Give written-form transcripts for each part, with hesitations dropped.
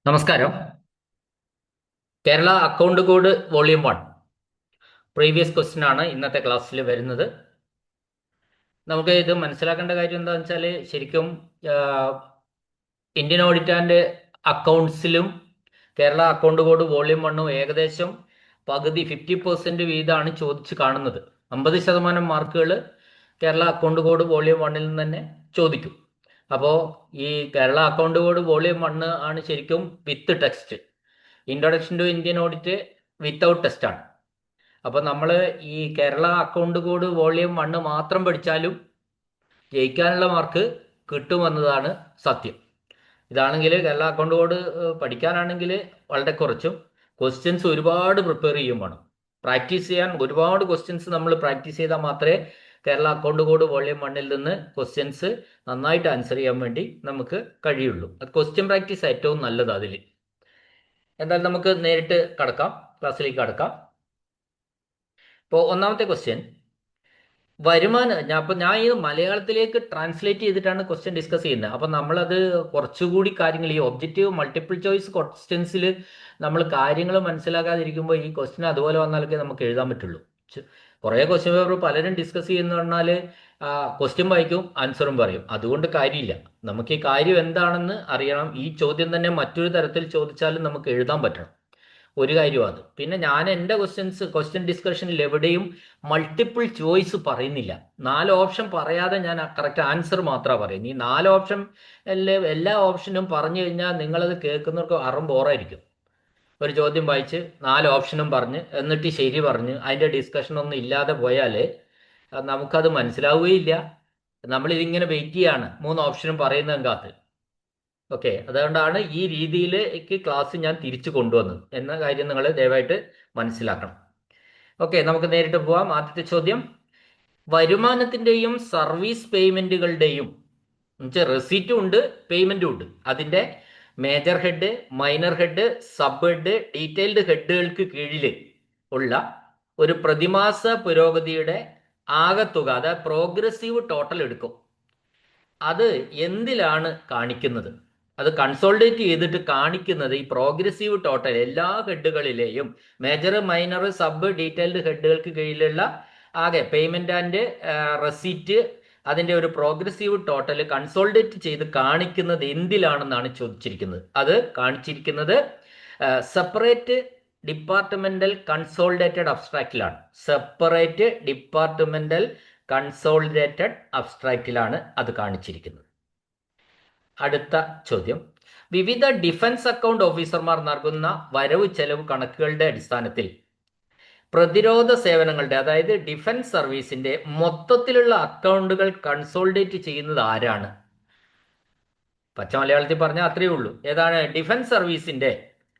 നമസ്കാരം. Kerala account code volume 1 previous question ആണ് ഇന്നത്തെ ക്ലാസ്സിൽ വരുന്നത്. നമുക്ക് ഇത് മനസ്സിലാക്കേണ്ട കാര്യം എന്താണെന്ന് വെച്ചാൽ ശരിക്കും ഇന്ത്യൻ ഓഡിറ്റ് ആൻഡ് അക്കൗണ്ട്സിലും കേരള അക്കൗണ്ട് കോഡ് വോളിയം 1ഉം ഏകദേശം പകുതി 50% വീതമാണ് ചോദിച്ച് കാണുന്നത്. 50% മാർക്കുകൾ കേരള അക്കൗണ്ട് കോഡ് വോളിയം 1ൽ നിന്ന് തന്നെ ചോദിക്കും. അപ്പോൾ ഈ കേരള അക്കൗണ്ട് കോഡ് വോളിയം 1 ആണ് ശരിക്കും with text. Introduction to Indian audit without test ആണ്. അപ്പോൾ നമ്മൾ ഈ കേരള അക്കൗണ്ട് കോഡ് വോളിയം 1 മാത്രം പഠിച്ചാലും ജയിക്കാനുള്ള മാർക്ക് കിട്ടുമെന്നതാണ് സത്യം. ഇതാണെങ്കിൽ കേരള അക്കൗണ്ട് കോഡ് പഠിക്കാനാണെങ്കിൽ വളരെ കുറച്ചും ക്വസ്റ്റ്യൻസ് ഒരുപാട് പ്രിപ്പയർ ചെയ്യും വേണം. പ്രാക്ടീസ് ചെയ്യാൻ ഒരുപാട് ക്വസ്റ്റ്യൻസ് നമ്മൾ പ്രാക്ടീസ് ചെയ്താൽ മാത്രമേ കേരള അക്കൗണ്ട് കോഡ് വോളിയം 1ൽ നിന്ന് ക്വസ്റ്റ്യൻസ് നന്നായിട്ട് ആൻസർ ചെയ്യാൻ വേണ്ടി നമുക്ക് കഴിയുള്ളൂ. ക്വസ്റ്റ്യൻ പ്രാക്ടീസ് ഏറ്റവും നല്ലത് അതിൽ. എന്തായാലും നമുക്ക് നേരിട്ട് ക്ലാസ്സിലേക്ക് കടക്കാം. ഇപ്പോൾ ഒന്നാമത്തെ ക്വസ്റ്റ്യൻ, വരുമാനം. ഞാൻ ഈ മലയാളത്തിലേക്ക് ട്രാൻസ്ലേറ്റ് ചെയ്തിട്ടാണ് ക്വസ്റ്റ്യൻ ഡിസ്കസ് ചെയ്യുന്നത്. അപ്പം നമ്മളത് കുറച്ചുകൂടി കാര്യങ്ങൾ ഈ ഒബ്ജക്റ്റീവ് മൾട്ടിപ്പിൾ ചോയ്സ് ക്വസ്റ്റ്യൻസിൽ നമ്മൾ കാര്യങ്ങൾ മനസ്സിലാക്കാതിരിക്കുമ്പോൾ ഈ ക്വസ്റ്റ്യൻ അതുപോലെ വന്നാലൊക്കെ നമുക്ക് എഴുതാൻ പറ്റുള്ളൂ. കുറേ ക്വസ്റ്റ്യൻ പേപ്പർ പലരും ഡിസ്കസ് ചെയ്യുന്ന പറഞ്ഞാൽ ക്വസ്റ്റ്യൻ വായിക്കും, ആൻസറും പറയും. അതുകൊണ്ട് കാര്യമില്ല. നമുക്ക് ഈ കാര്യം എന്താണെന്ന് അറിയണം. ഈ ചോദ്യം തന്നെ മറ്റൊരു തരത്തിൽ ചോദിച്ചാലും നമുക്ക് എഴുതാൻ പറ്റണം. ഒരു കാര്യമാണ് അത്. പിന്നെ ഞാൻ എൻ്റെ ക്വസ്റ്റ്യൻ ഡിസ്കഷനിൽ എവിടെയും മൾട്ടിപ്പിൾ ചോയ്സ് പറയുന്നില്ല. 4 ഓപ്ഷൻ പറയാതെ ഞാൻ കറക്റ്റ് ആൻസർ മാത്രമാണ് പറയുന്നത്. ഈ 4 ഓപ്ഷൻ എല്ലാ ഓപ്ഷനും പറഞ്ഞു കഴിഞ്ഞാൽ നിങ്ങളത് കേൾക്കുന്നവർക്ക് ബോറായിരിക്കും. ഒരു ചോദ്യം വായിച്ച് 4 ഓപ്ഷനും പറഞ്ഞ് എന്നിട്ട് ശരി പറഞ്ഞ് അതിൻ്റെ ഡിസ്കഷൻ ഒന്നും ഇല്ലാതെ പോയാൽ നമുക്കത് മനസ്സിലാവുകയില്ല. നമ്മളിതിങ്ങനെ വെയിറ്റ് ചെയ്യാണ് 3 ഓപ്ഷനും പറയുന്നതും കാത്ത്. ഓക്കെ, അതുകൊണ്ടാണ് ഈ രീതിയിലേക്ക് ക്ലാസ് ഞാൻ തിരിച്ചു കൊണ്ടുവന്നത് എന്ന കാര്യം നിങ്ങൾ ദയവായിട്ട് മനസ്സിലാക്കണം. ഓക്കെ, നമുക്ക് നേരിട്ട് പോവാം. ആദ്യത്തെ ചോദ്യം, വരുമാനത്തിൻ്റെയും സർവീസ് പേയ്മെൻറ്റുകളുടെയും റെസീറ്റും ഉണ്ട്, പേയ്മെൻറ്റും ഉണ്ട്. അതിൻ്റെ major head, minor head, sub head, detailed ഹെഡുകൾക്ക് കീഴിൽ ഉള്ള ഒരു പ്രതിമാസ പുരോഗതിയുടെ ആകെത്തുക, അതായത് പ്രോഗ്രസീവ് ടോട്ടൽ എടുക്കും. അത് എന്തിലാണ് കാണിക്കുന്നത്? അത് കൺസോൾഡേറ്റ് ചെയ്തിട്ട് കാണിക്കുന്നത് ഈ പ്രോഗ്രസീവ് ടോട്ടൽ എല്ലാ ഹെഡുകളിലെയും മേജർ, മൈനർ, സബ്, ഡീറ്റെയിൽഡ് ഹെഡുകൾക്ക് കീഴിലുള്ള ആകെ പേയ്മെന്റ് ആൻഡ് റെസീറ്റ്, അതിന്റെ ഒരു പ്രോഗ്രസീവ് ടോട്ടൽ കൺസോൾഡേറ്റ് ചെയ്ത് കാണിക്കുന്നത് എന്തിലാണെന്നാണ് ചോദിച്ചിരിക്കുന്നത്. അത് കാണിച്ചിരിക്കുന്നത് സെപ്പറേറ്റ് ഡിപ്പാർട്ട്മെന്റൽ കൺസോൾഡേറ്റഡ് അബ്സ്ട്രാക്റ്റിലാണ്. സെപ്പറേറ്റ് ഡിപ്പാർട്ട്മെന്റൽ കൺസോളിഡേറ്റഡ് അബ്സ്ട്രാക്റ്റിലാണ് അത് കാണിച്ചിരിക്കുന്നത്. അടുത്ത ചോദ്യം, വിവിധ ഡിഫൻസ് അക്കൗണ്ട് ഓഫീസർമാർ നൽകുന്ന വരവ് ചെലവ് കണക്കുകളുടെ അടിസ്ഥാനത്തിൽ പ്രതിരോധ സേവനങ്ങളുടെ, അതായത് ഡിഫൻസ് സർവീസിന്റെ മൊത്തത്തിലുള്ള അക്കൗണ്ടുകൾ കൺസോളിഡേറ്റ് ചെയ്യുന്നത് ആരാണ്? പച്ച മലയാളത്തിൽ പറഞ്ഞാൽ അത്രയേ ഉള്ളൂ. ഏതാണ്? ഡിഫൻസ് സർവീസിന്റെ,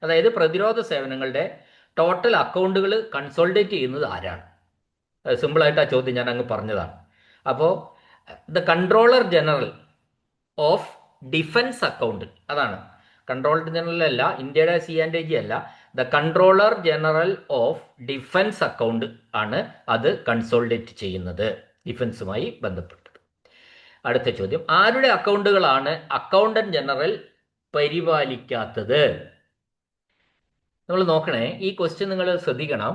അതായത് പ്രതിരോധ സേവനങ്ങളുടെ ടോട്ടൽ അക്കൗണ്ടുകൾ കൺസോളിഡേറ്റ് ചെയ്യുന്നത് ആരാണ്? സിമ്പിളായിട്ട് ആ ചോദ്യം ഞാൻ അങ്ങ് പറഞ്ഞതാണ്. അപ്പോൾ the controller general of defence account, അതാണ്. കൺട്രോളർ ജനറൽ അല്ല, ഇന്ത്യയുടെ CNDG അല്ല, the controller general of defence account ആണ് അത് കൺസോളിഡേറ്റ് ചെയ്യുന്നത്, ഡിഫൻസുമായി ബന്ധപ്പെട്ടത്. അടുത്ത ചോദ്യം, ആരുടെ അക്കൗണ്ടുകളാണ് അക്കൗണ്ടന്റ് ജനറൽ പരിപാലിക്കാത്തത്? നമ്മൾ നോക്കണേ, ഈ ക്വസ്റ്റ്യൻ നിങ്ങൾ ശ്രദ്ധിക്കണം.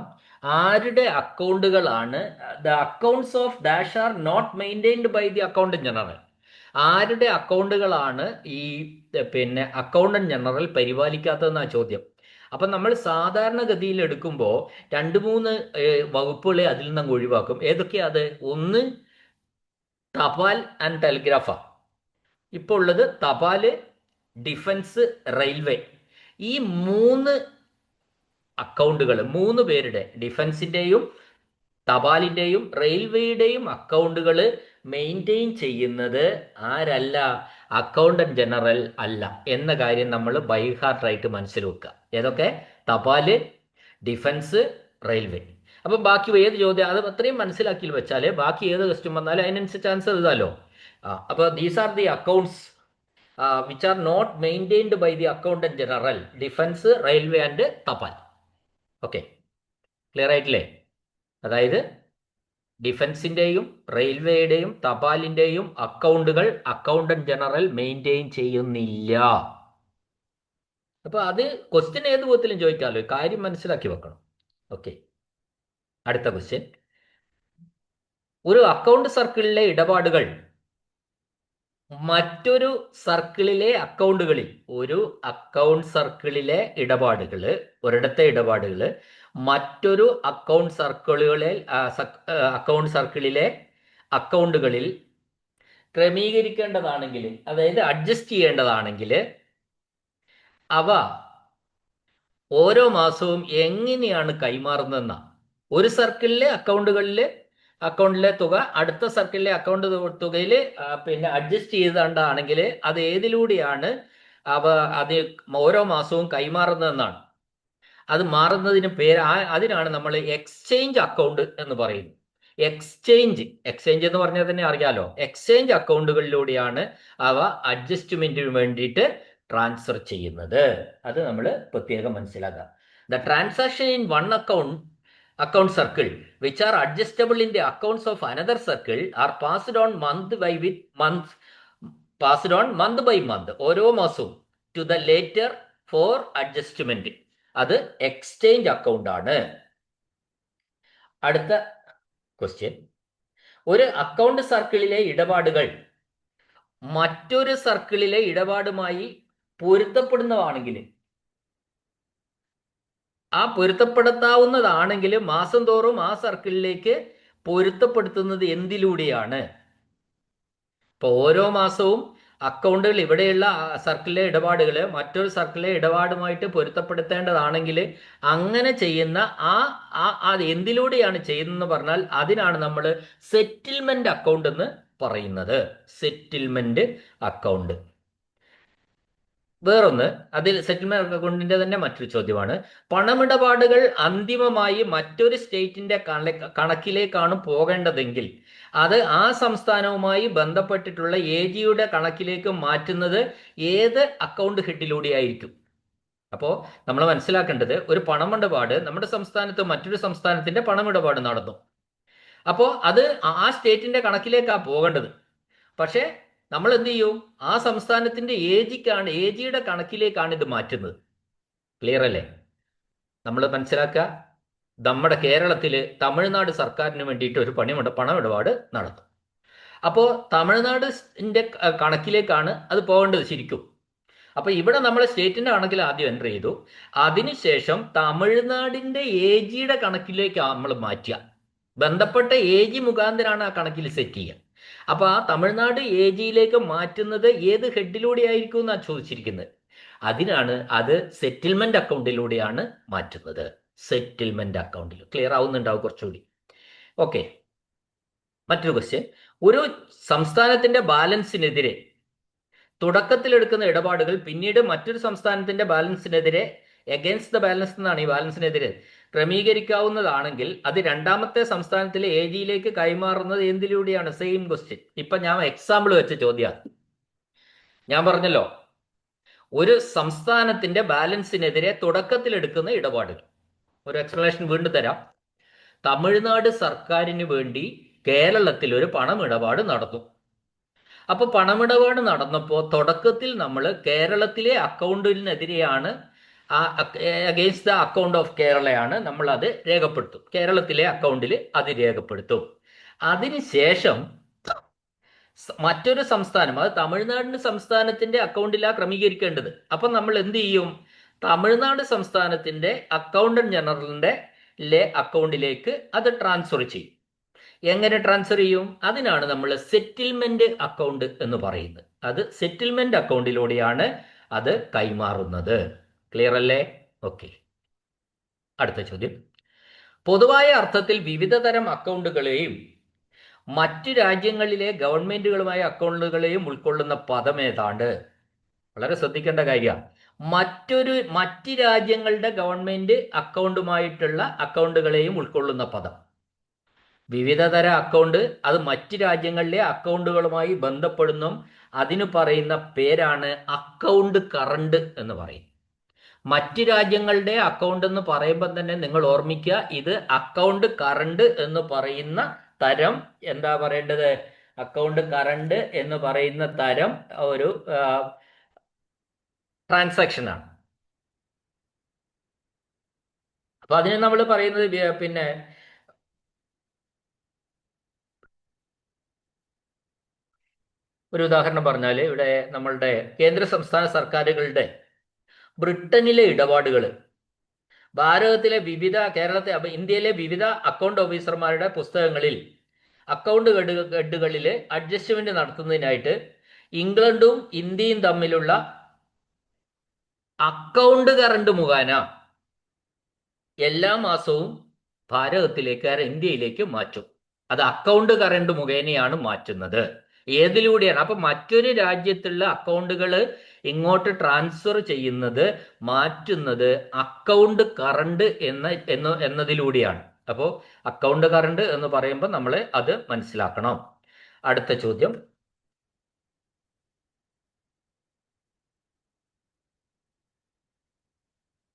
ആരുടെ അക്കൗണ്ടുകളാണ്? The accounts of dash are not maintained by the accountant general. ആരുടെ അക്കൗണ്ടുകളാണ് ഈ അക്കൗണ്ടന്റ് ജനറൽ പരിപാലിക്കാത്തതെന്നാ ചോദ്യം. അപ്പം നമ്മൾ സാധാരണഗതിയിൽ എടുക്കുമ്പോൾ 2-3 വകുപ്പുകളെ അതിൽ നിന്ന് ഒഴിവാക്കും. ഏതൊക്കെയാ അത്? ഒന്ന് തപാൽ ആൻഡ് ടെലിഗ്രാഫാ. ഇപ്പോൾ ഉള്ളത് തപാൽ, ഡിഫൻസ്, റെയിൽവേ. ഈ 3 അക്കൗണ്ടുകൾ, 3 പേരുടെ, ഡിഫൻസിന്റെയും തപാലിന്റെയും റെയിൽവേയുടെയും അക്കൗണ്ടുകൾ മെയിൻറ്റെയിൻ ചെയ്യുന്നത് ആരല്ല? അക്കൗണ്ടന്റ് ജനറൽ അല്ല എന്ന കാര്യം നമ്മൾ ബൈ ഹാർട്ടായിട്ട് മനസ്സിൽ വെക്കുക. ഏതൊക്കെ? തപാല്, ഡിഫൻസ്, റെയിൽവേ. അപ്പം ബാക്കി ഏത് ചോദ്യം അത് അത്രയും മനസ്സിലാക്കി വെച്ചാൽ ബാക്കി ഏത് ക്വസ്റ്റ്യൻ വന്നാലും അതിനനുസരിച്ച് ആൻസർ എഴുതാലോ. അപ്പോൾ these are the accounts which are not maintained by the accountant general, defence, railway and തപാൽ. ഓക്കെ, ക്ലിയർ ആയിട്ടില്ലേ? അതായത് ഡിഫൻസിന്റെയും റെയിൽവേയുടെയും തപാലിന്റെയും അക്കൗണ്ടുകൾ അക്കൗണ്ടന്റ് ജനറൽ മെയിൻറ്റെയിൻ ചെയ്യുന്നില്ല. അപ്പൊ അത് ക്വസ്റ്റ്യൻ ഏത് വിധത്തിലും ചോദിക്കാമല്ലോ, കാര്യം മനസ്സിലാക്കി വെക്കണം. ഓക്കെ, അടുത്ത ക്വസ്റ്റ്യൻ. ഒരു അക്കൗണ്ട് സർക്കിളിലെ ഇടപാടുകൾ മറ്റൊരു സർക്കിളിലെ അക്കൗണ്ടുകളിൽ, ഒരു അക്കൗണ്ട് സർക്കിളിലെ ഇടപാടുകൾ, ഒരിടത്തെ ഇടപാടുകൾ മറ്റൊരു അക്കൗണ്ട് സർക്കിളിലെ അക്കൗണ്ടുകളിൽ ക്രമീകരിക്കേണ്ടതാണെങ്കിൽ, അതായത് അഡ്ജസ്റ്റ് ചെയ്യേണ്ടതാണെങ്കിൽ, അവ ഓരോ മാസവും എങ്ങനെയാണ് കൈമാറുന്നതെന്ന. ഒരു സർക്കിളിലെ അക്കൗണ്ടിലെ തുക അടുത്ത സർക്കിളിലെ തുകയിൽ പിന്നെ അഡ്ജസ്റ്റ് ചെയ്താണ്ടാണെങ്കിൽ അത് ഏതിലൂടെയാണ് അവ അത് ഓരോ മാസവും കൈമാറുന്നതെന്നാണ്. അത് മാറുന്നതിന് അതിനാണ് നമ്മൾ എക്സ്ചേഞ്ച് അക്കൗണ്ട് എന്ന് പറയുന്നത്. എക്സ്ചേഞ്ച് എന്ന് പറഞ്ഞാൽ തന്നെ അറിയാലോ, എക്സ്ചേഞ്ച് അക്കൗണ്ടുകളിലൂടെയാണ് അവ അഡ്ജസ്റ്റ്മെന്റിന് വേണ്ടിയിട്ട് ട്രാൻസ്ഫർ ചെയ്യുന്നത്. അത് നമ്മൾ പ്രത്യേകം മനസ്സിലാക്കുക. The transaction in one account circle which are adjustable in the accounts of another circle are passed on month by month, ഓരോ മാസവും to the latter for adjustment. അത് എക്സ്ചേഞ്ച് അക്കൗണ്ട് ആണ്. അടുത്ത ക്വസ്റ്റ്യൻ. ഒരു അക്കൗണ്ട് സർക്കിളിലെ ഇടപാടുകൾ മറ്റൊരു സർക്കിളിലെ ഇടപാടുമായി പൊരുത്തപ്പെടുന്നതാണെങ്കിൽ, ആ പൊരുത്തപ്പെടുത്താവുന്നതാണെങ്കിൽ മാസം തോറും ആ സർക്കിളിലേക്ക് പൊരുത്തപ്പെടുത്തുന്നത് എന്തിലൂടെയാണ്? ഇപ്പൊ ഓരോ മാസവും അക്കൗണ്ടുകൾ, ഇവിടെയുള്ള സർക്കിളിലെ ഇടപാടുകൾ മറ്റൊരു സർക്കിളിലെ ഇടപാടുമായിട്ട് പൊരുത്തപ്പെടുത്തേണ്ടതാണെങ്കിൽ അങ്ങനെ ചെയ്യുന്ന അത് എന്തിലൂടെയാണ് ചെയ്യുന്നതെന്ന് പറഞ്ഞാൽ അതിനാണ് നമ്മൾ സെറ്റിൽമെന്റ് അക്കൗണ്ട് എന്ന് പറയുന്നത്. Settlement account. വേറൊന്ന്, അതിൽ സെറ്റിൽമെന്റ് അക്കൗണ്ടിന്റെ തന്നെ മറ്റൊരു ചോദ്യമാണ്, പണമിടപാടുകൾ അന്തിമമായി മറ്റൊരു സ്റ്റേറ്റിന്റെ കണക്കിലേക്കാണ് പോകേണ്ടതെങ്കിൽ അത് ആ സംസ്ഥാനവുമായി ബന്ധപ്പെട്ടിട്ടുള്ള ജിയുടെ കണക്കിലേക്ക് മാറ്റുന്നത് ഏത് അക്കൗണ്ട് ഹെഡിലൂടെയായിരിക്കും? അപ്പോൾ നമ്മൾ മനസ്സിലാക്കേണ്ടത്, ഒരു പണമിടപാട് നമ്മുടെ സംസ്ഥാനത്ത് മറ്റൊരു സംസ്ഥാനത്തിന്റെ പണമിടപാട് നടന്നു. അപ്പോൾ അത് ആ സ്റ്റേറ്റിന്റെ കണക്കിലേക്കാണ് പോകേണ്ടത്. പക്ഷേ നമ്മൾ എന്ത് ചെയ്യും? ആ സംസ്ഥാനത്തിന്റെ ജിയുടെ കണക്കിലേക്കാണ് ഇത് മാറ്റുന്നത്. ക്ലിയർ അല്ലേ? നമ്മൾ മനസ്സിലാക്കുക, നമ്മുടെ കേരളത്തിൽ തമിഴ്നാട് സർക്കാരിന് വേണ്ടിയിട്ട് ഒരു പണമിടപാട് നടന്നു. അപ്പോൾ തമിഴ്നാടിന്റെ കണക്കിലേക്കാണ് അത് പോകേണ്ടത് ശരിക്കും. അപ്പൊ ഇവിടെ നമ്മൾ സ്റ്റേറ്റിന്റെ കണക്കിൽ ആദ്യം എൻ്റർ ചെയ്തു, അതിനുശേഷം തമിഴ്നാടിന്റെ ജിയുടെ കണക്കിലേക്ക് നമ്മൾ മാറ്റുക. ബന്ധപ്പെട്ട ജി മുഖാന്തരാണ് ആ കണക്കിൽ സെറ്റ് ചെയ്യുക. അപ്പൊ ആ തമിഴ്നാട് ജിയിലേക്ക് മാറ്റുന്നത് ഏത് ഹെഡിലൂടെ ആയിരിക്കും എന്നാണ് ചോദിച്ചിരിക്കുന്നത്. അതിനാണ് അത് സെറ്റിൽമെന്റ് അക്കൗണ്ടിലൂടെയാണ് മാറ്റുന്നത്. സെറ്റിൽമെന്റ് അക്കൗണ്ടിൽ. ക്ലിയർ ആവുന്നുണ്ടാവും കുറച്ചുകൂടി. ഓക്കെ, മറ്റൊരു ക്വസ്റ്റ്യൻ. ഒരു സംസ്ഥാനത്തിന്റെ ബാലൻസിനെതിരെ തുടക്കത്തിലെടുക്കുന്ന ഇടപാടുകൾ പിന്നീട് മറ്റൊരു സംസ്ഥാനത്തിന്റെ ബാലൻസിനെതിരെ, എഗൻസ്റ്റ് ദ ബാലൻസ് എന്നാണ് ഈ ബാലൻസിനെതിരെ ക്രമീകരിക്കാവുന്നതാണെങ്കിൽ അത് രണ്ടാമത്തെ സംസ്ഥാനത്തിലെ ജിയിലേക്ക് കൈമാറുന്നത് എന്തിലൂടെയാണ്? Same question. ഇപ്പൊ ഞാൻ എക്സാമ്പിൾ വെച്ച ചോദ്യമാണ്. ഞാൻ പറഞ്ഞല്ലോ, ഒരു സംസ്ഥാനത്തിന്റെ ബാലൻസിനെതിരെ തുടക്കത്തിലെടുക്കുന്ന ഇടപാടുകൾ. ഒരു എക്സ്പ്ലനേഷൻ വീണ്ടും തരാം. തമിഴ്നാട് സർക്കാരിന് വേണ്ടി കേരളത്തിൽ ഒരു പണമിടപാട് നടന്നു. അപ്പൊ പണമിടപാട് നടന്നപ്പോൾ തുടക്കത്തിൽ നമ്മൾ കേരളത്തിലെ അക്കൗണ്ടിനെതിരെയാണ്, അഗെയിൻസ്റ്റ് ദ അക്കൗണ്ട് ഓഫ് കേരളയാണ് നമ്മൾ അത് രേഖപ്പെടുത്തും. കേരളത്തിലെ അക്കൗണ്ടിൽ അത് രേഖപ്പെടുത്തും. അതിനുശേഷം മറ്റൊരു സംസ്ഥാനം, അത് തമിഴ്നാടിന്റെ സംസ്ഥാനത്തിന്റെ അക്കൗണ്ടിലാണ് ക്രമീകരിക്കേണ്ടത്. അപ്പൊ നമ്മൾ എന്ത് ചെയ്യും? തമിഴ്നാട് സംസ്ഥാനത്തിന്റെ അക്കൗണ്ടന്റ് ജനറലിന്റെ അക്കൗണ്ടിലേക്ക് അത് ട്രാൻസ്ഫർ ചെയ്യും. എങ്ങനെ ട്രാൻസ്ഫർ ചെയ്യും? അതിനാണ് നമ്മൾ സെറ്റിൽമെന്റ് അക്കൗണ്ട് എന്ന് പറയുന്നത്. അത് സെറ്റിൽമെന്റ് അക്കൗണ്ടിലൂടെയാണ് അത് കൈമാറുന്നത്. ക്ലിയർ അല്ലേ? ഓക്കെ, അടുത്ത ചോദ്യം. പൊതുവായ അർത്ഥത്തിൽ വിവിധ തരം അക്കൗണ്ടുകളെയും മറ്റു രാജ്യങ്ങളിലെ ഗവൺമെന്റുകളുമായ അക്കൗണ്ടുകളെയും ഉൾക്കൊള്ളുന്ന പദം ഏതാണ്ട്? വളരെ ശ്രദ്ധിക്കേണ്ട കാര്യമാണ്. മറ്റ് രാജ്യങ്ങളുടെ ഗവൺമെന്റ് അക്കൗണ്ടുമായിട്ടുള്ള അക്കൗണ്ടുകളെയും ഉൾക്കൊള്ളുന്ന പദം. വിവിധതര അക്കൗണ്ട്, അത് മറ്റ് രാജ്യങ്ങളിലെ അക്കൗണ്ടുകളുമായി ബന്ധപ്പെടുന്നു. അതിന് പറയുന്ന പേരാണ് അക്കൗണ്ട് കറണ്ട് എന്ന് പറയും. മറ്റ് രാജ്യങ്ങളുടെ അക്കൗണ്ട് എന്ന് പറയുമ്പോൾ തന്നെ നിങ്ങൾ ഓർമ്മിക്കുക, ഇത് അക്കൗണ്ട് കറണ്ട് എന്ന് പറയുന്ന തരം എന്താ പറയേണ്ടത്? അക്കൗണ്ട് കറണ്ട് എന്ന് പറയുന്ന തരം ഒരു ട്രാൻസാക്ഷൻ ആണ്. അപ്പൊ അതിന് നമ്മൾ പറയുന്നത് പിന്നെ ഒരു ഉദാഹരണം പറഞ്ഞാൽ ഇവിടെ നമ്മളുടെ കേന്ദ്ര സംസ്ഥാന സർക്കാരുകളുടെ ബ്രിട്ടനിലെ ഇടപാടുകൾ ഭാരതത്തിലെ ഇന്ത്യയിലെ വിവിധ അക്കൗണ്ട് ഓഫീസർമാരുടെ പുസ്തകങ്ങളിൽ അക്കൗണ്ട് ഹെഡുകളിൽ അഡ്ജസ്റ്റ്മെന്റ് നടത്തുന്നതിനായിട്ട് ഇംഗ്ലണ്ടും ഇന്ത്യയും തമ്മിലുള്ള അക്കൗണ്ട് കറണ്ട് മുഖേന എല്ലാ മാസവും ഇന്ത്യയിലേക്ക് മാറ്റും. അത് അക്കൗണ്ട് കറണ്ട് മുഖേനയാണ് മാറ്റുന്നത്. ഏതിലൂടെയാണ്? അപ്പൊ മറ്റൊരു രാജ്യത്തുള്ള അക്കൗണ്ടുകൾ ഇങ്ങോട്ട് ട്രാൻസ്ഫർ ചെയ്യുന്നത്, മാറ്റുന്നത് അക്കൗണ്ട് കറണ്ട് എന്നതിലൂടെയാണ്. അപ്പോൾ അക്കൗണ്ട് കറണ്ട് എന്ന് പറയുമ്പോൾ നമ്മൾ അത് മനസ്സിലാക്കണം. അടുത്ത ചോദ്യം,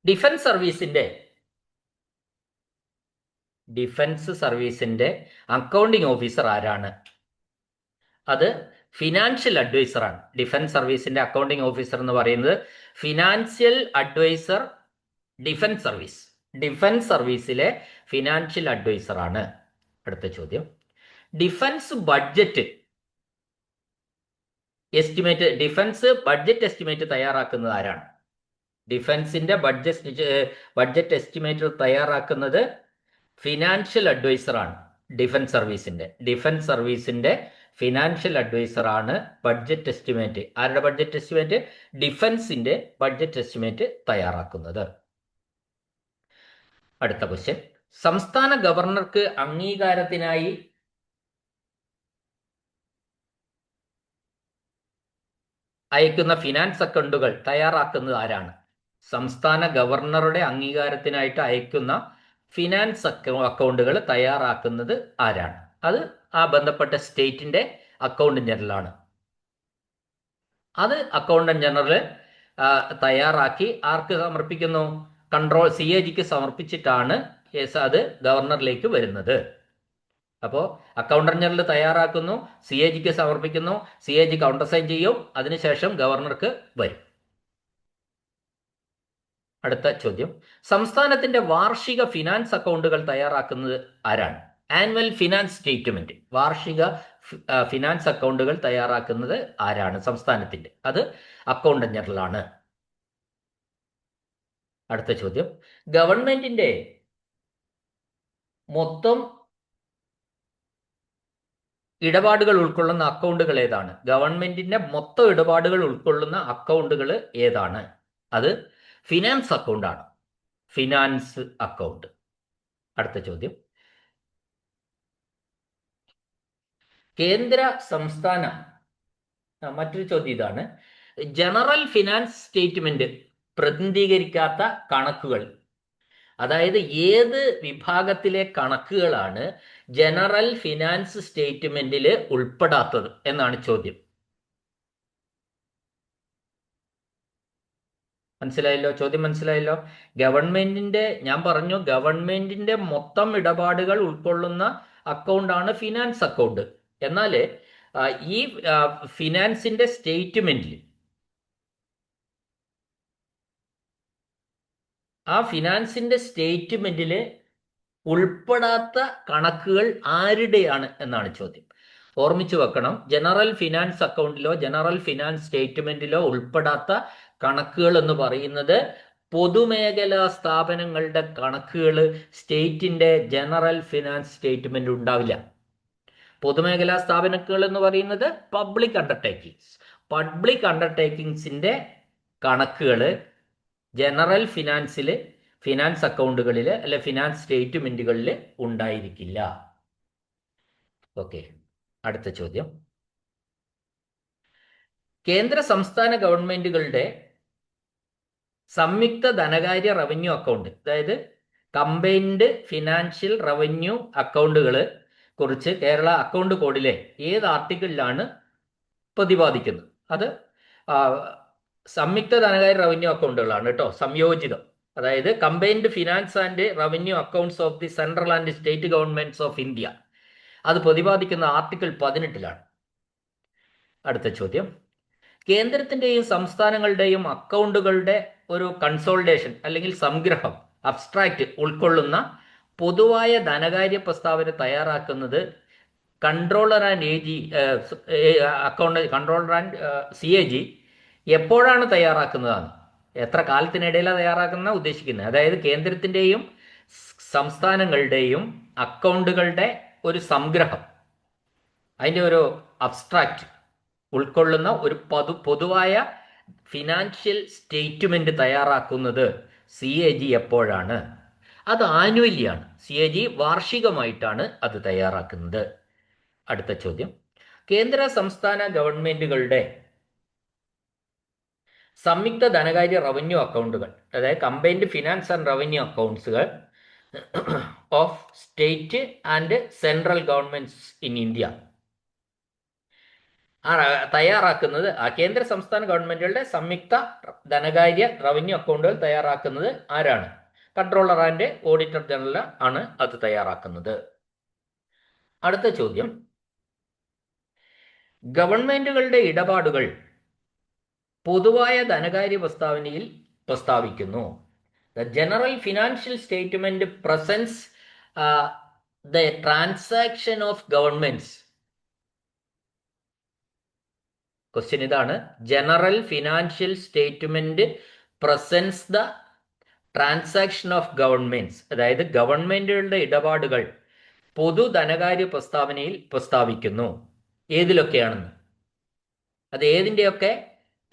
ഡിഫൻസ് സർവീസിന്റെ അക്കൗണ്ടിംഗ് ഓഫീസർ ആരാണ്? അത് ഫിനാൻഷ്യൽ അഡ്വൈസറാണ്. ഡിഫൻസ് സർവീസിന്റെ അക്കൗണ്ടിംഗ് ഓഫീസർ എന്ന് പറയുന്നത് ഫിനാൻഷ്യൽ അഡ്വൈസർ, ഡിഫൻസ് സർവീസിലെ ഫിനാൻഷ്യൽ അഡ്വൈസർ ആണ്. അടുത്ത ചോദ്യം, ഡിഫൻസ് ബഡ്ജറ്റ് എസ്റ്റിമേറ്റ് തയ്യാറാക്കുന്നത് ആരാണ്? ഡിഫൻസിന്റെ ബഡ്ജറ്റ് എസ്റ്റിമേറ്റ് തയ്യാറാക്കുന്നത് ഫിനാൻഷ്യൽ അഡ്വൈസർ ആണ്. ഡിഫൻസ് സർവീസിന്റെ ഫിനാൻഷ്യൽ അഡ്വൈസർ ആണ് ബഡ്ജറ്റ് എസ്റ്റിമേറ്റ്. ആരുടെ ബഡ്ജറ്റ് എസ്റ്റിമേറ്റ്? ഡിഫൻസിന്റെ ബഡ്ജറ്റ് എസ്റ്റിമേറ്റ് തയ്യാറാക്കുന്നത്. അടുത്ത ക്വസ്റ്റ്യൻ, സംസ്ഥാന ഗവർണർക്ക് അംഗീകാരത്തിനായി അയക്കുന്ന ഫിനാൻസ് അക്കൗണ്ടുകൾ തയ്യാറാക്കുന്നത് ആരാണ്? സംസ്ഥാന ഗവർണറുടെ അംഗീകാരത്തിനായിട്ട് അയക്കുന്ന ഫിനാൻസ് അക്കൗണ്ടുകൾ തയ്യാറാക്കുന്നത് ആരാണ്? അത് ആ ബന്ധപ്പെട്ട സ്റ്റേറ്റിന്റെ അക്കൗണ്ടന്റ് ജനറലാണ്. അത് അക്കൗണ്ടന്റ് ജനറൽ തയ്യാറാക്കി ആർക്ക് സമർപ്പിക്കുന്നു? CAGക്ക് സമർപ്പിച്ചിട്ടാണ് അത് ഗവർണറിലേക്ക് വരുന്നത്. അപ്പോൾ അക്കൗണ്ടന്റ് ജനറൽ തയ്യാറാക്കുന്നു, CAGക്ക് സമർപ്പിക്കുന്നു, CAG കൗണ്ടർ സൈൻ ചെയ്യും, അതിനുശേഷം ഗവർണർക്ക് വരും. അടുത്ത ചോദ്യം, സംസ്ഥാനത്തിന്റെ വാർഷിക ഫിനാൻസ് അക്കൗണ്ടുകൾ തയ്യാറാക്കുന്നത് ആരാണ്? ആനുവൽ ഫിനാൻസ് സ്റ്റേറ്റ്മെന്റ്, വാർഷിക ഫിനാൻസ് അക്കൗണ്ടുകൾ തയ്യാറാക്കുന്നത് ആരാണ് സംസ്ഥാനത്തിന്റെ? അത് അക്കൗണ്ടന്റ് ജനറൽ ആണ്. അടുത്ത ചോദ്യം, ഗവൺമെന്റിന്റെ മൊത്തം ഇടപാടുകൾ ഉൾക്കൊള്ളുന്ന അക്കൗണ്ടുകൾ ഏതാണ്? ഗവൺമെന്റിന്റെ മൊത്തം ഇടപാടുകൾ ഉൾക്കൊള്ളുന്ന അക്കൗണ്ടുകൾ ഏതാണ്? അത് ഫിനാൻസ് അക്കൗണ്ടാണ്. Finance account. അടുത്ത ചോദ്യം, കേന്ദ്ര സംസ്ഥാന മറ്റൊരു ചോദ്യം ഇതാണ്, ജനറൽ ഫിനാൻസ് സ്റ്റേറ്റ്മെന്റ് പ്രതിനിധീകരിക്കാത്ത കണക്കുകൾ, അതായത് ഏത് വിഭാഗത്തിലെ കണക്കുകളാണ് ജനറൽ ഫിനാൻസ് സ്റ്റേറ്റ്മെന്റിൽ ഉൾപ്പെടാത്തത് എന്നാണ് ചോദ്യം. മനസ്സിലായല്ലോ? ചോദ്യം മനസ്സിലായല്ലോ? ഞാൻ പറഞ്ഞു ഗവൺമെന്റിന്റെ മൊത്തം ഇടപാടുകൾ ഉൾക്കൊള്ളുന്ന അക്കൗണ്ടാണ് ഫിനാൻസ് അക്കൗണ്ട്. എന്നാൽ ഈ ഫിനാൻസിന്റെ സ്റ്റേറ്റ്മെന്റിൽ ഉൾപ്പെടാത്ത കണക്കുകൾ ആരുടെയാണ് എന്നാണ് ചോദ്യം. ഓർമ്മിച്ചു വെക്കണം, ജനറൽ ഫിനാൻസ് അക്കൗണ്ടിലോ ജനറൽ ഫിനാൻസ് സ്റ്റേറ്റ്മെന്റിലോ ഉൾപ്പെടാത്ത കണക്കുകൾ എന്ന് പറയുന്നത് പൊതുമേഖലാ സ്ഥാപനങ്ങളുടെ കണക്കുകൾ സ്റ്റേറ്റിന്റെ ജനറൽ ഫിനാൻസ് സ്റ്റേറ്റ്മെന്റ് ഉണ്ടാവില്ല. പൊതുമേഖലാ സ്ഥാപനങ്ങൾ എന്ന് പറയുന്നത് പബ്ലിക് അണ്ടർടേക്കിങ്സിന്റെ കണക്കുകൾ ജനറൽ ഫിനാൻസ് അക്കൗണ്ടുകളിൽ അല്ലെ ഫിനാൻസ് സ്റ്റേറ്റ്മെന്റുകളിൽ ഉണ്ടായിരിക്കില്ല. ഓക്കെ, അടുത്ത ചോദ്യം, കേന്ദ്ര സംസ്ഥാന ഗവൺമെന്റുകളുടെ സംയുക്ത ധനകാര്യ റവന്യൂ അക്കൗണ്ട്, അതായത് കമ്പൈൻഡ് ഫിനാൻഷ്യൽ റവന്യൂ അക്കൗണ്ടുകൾ കുറിച്ച് കേരള അക്കൗണ്ട് കോഡിലെ ഏത് ആർട്ടിക്കിളിലാണ് പ്രതിപാദിക്കുന്നത്? അത് സംയുക്ത ധനകാര്യ റവന്യൂ അക്കൗണ്ടുകളാണ് കേട്ടോ, സംയോജിതം. അതായത് combined finance and revenue accounts of the central and state governments of India, അത് പ്രതിപാദിക്കുന്ന ആർട്ടിക്കിൾ 18-ലാണ്. അടുത്ത ചോദ്യം, കേന്ദ്രത്തിന്റെയും സംസ്ഥാനങ്ങളുടെയും അക്കൗണ്ടുകളുടെ ഒരു കൺസോളിഡേഷൻ അല്ലെങ്കിൽ സംഗ്രഹം അബ്സ്ട്രാക്റ്റ് ഉൾക്കൊള്ളുന്ന പൊതുവായ ധനകാര്യ പ്രസ്താവന തയ്യാറാക്കുന്നത് controller and A G account controller and CAG എപ്പോഴാണ് തയ്യാറാക്കുന്നതാണ്, എത്ര കാലത്തിനിടയിലാണ് തയ്യാറാക്കുന്ന ഉദ്ദേശിക്കുന്നത്. അതായത് കേന്ദ്രത്തിൻ്റെയും സംസ്ഥാനങ്ങളുടെയും അക്കൗണ്ടുകളുടെ ഒരു സംഗ്രഹം, അതിൻ്റെ ഒരു അബ്സ്ട്രാക്റ്റ് ഉൾക്കൊള്ളുന്ന ഒരു പൊതുവായ ഫിനാൻഷ്യൽ സ്റ്റേറ്റ്മെന്റ് തയ്യാറാക്കുന്നത് CAG എപ്പോഴാണ്? അത് ആനുവലിയാണ്. CAG വാർഷികമായിട്ടാണ് അത് തയ്യാറാക്കുന്നത്. അടുത്ത ചോദ്യം, കേന്ദ്ര സംസ്ഥാന ഗവൺമെന്റുകളുടെ സംയുക്ത ധനകാര്യ റവന്യൂ അക്കൗണ്ടുകൾ, അതായത് കമ്പൈൻഡ് ഫിനാൻസ് ആൻഡ് റവന്യൂ അക്കൗണ്ട്സുകൾ of state and central governments in India തയ്യാറാക്കുന്നത്, കേന്ദ്ര സംസ്ഥാന ഗവൺമെന്റുകളുടെ സംയുക്ത ധനകാര്യ റവന്യൂ അക്കൗണ്ടുകൾ തയ്യാറാക്കുന്നത് ആരാണ്? കൺട്രോളർ ആൻഡ് ഓഡിറ്റർ ജനറൽ ആണ് അത് തയ്യാറാക്കുന്നത്. അടുത്ത ചോദ്യം, ഗവൺമെന്റുകളുടെ ഇടപാടുകൾ പൊതുവായ ധനകാര്യ പ്രസ്താവനയിൽ പ്രസ്താവിക്കുന്നു. The general financial statement presents the transaction of governments. Question ഇതാണ്, general financial statement presents the transaction of governments, അതായത് ഗവൺമെന്റുകളുടെ ഇടപാടുകൾ പൊതു ധനകാര്യ പ്രസ്താവനയിൽ പ്രസ്താവിക്കുന്നു. ഏതിലൊക്കെയാണെന്ന്, അത് ഏതിൻ്റെയൊക്കെ